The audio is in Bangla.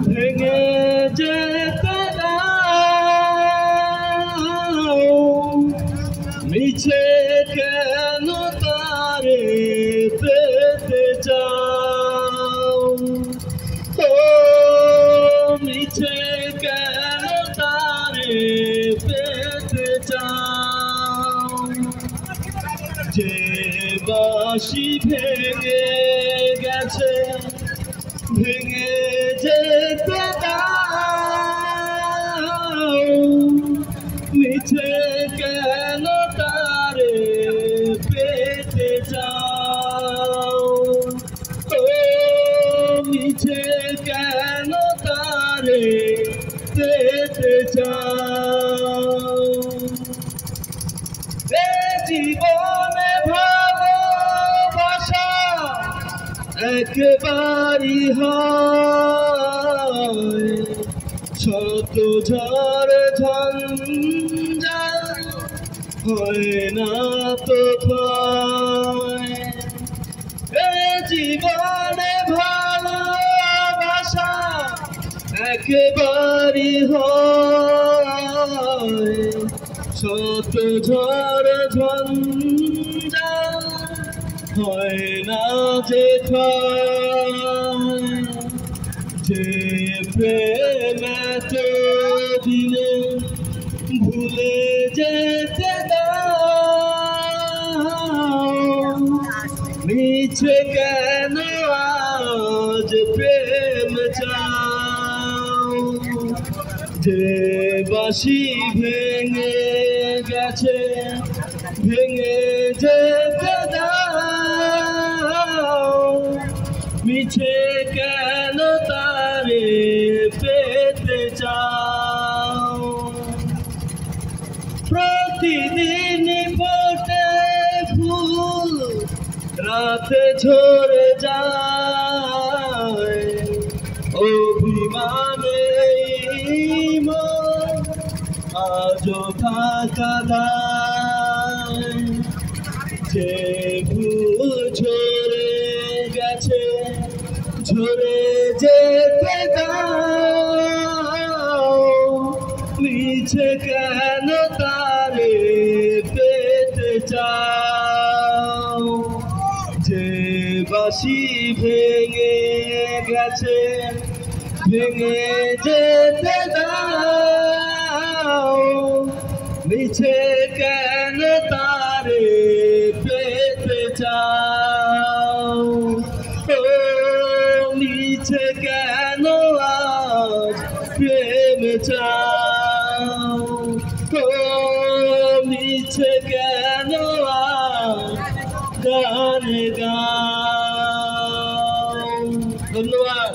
ভেঙে যেতে দাও মিছে কেন তারে পেতে চাও ও মিছে কেন তারে পেতে চাও যে বাঁশি ভেঙে গেছে ভেঙে যেতে দাও মিছে কেন তারে পেতে চাও ও মিছে কেন তারে পেতে চাও জীবনে ভালোবাসা একবারই হয় শত ঝড় ঝঞ্ঝা হয় না তো ভয় জীবনে ভালোবাসা একবারই হয় শত ঝড় ঝঞ্ঝা হয় না যে যে প্রেম দিনে ভুলে যেতে দাও মিছে কেন আজ প্রেম চাও যে বাঁশি ভেঙে গেছে ভেঙে যেতে দাও মিছে কেন তারে পেতে চাও প্রতিদিন ফোটে ফুল রাতে ঝরে যায় অভিমানে আজও থাকা দায় যে ভুল ঝরে গেছে ঝরে যেতে দাও মিছে কেন তারে পেতে চাও যে বাঁশি ভেঙে গেছে ভেঙে যেতে দাও মিছে কেন তারে পেতে চাও ও মিছে কেন আজ প্রেম চাও ও মিছে কেন আজ গান গাও ধন্যবাদ।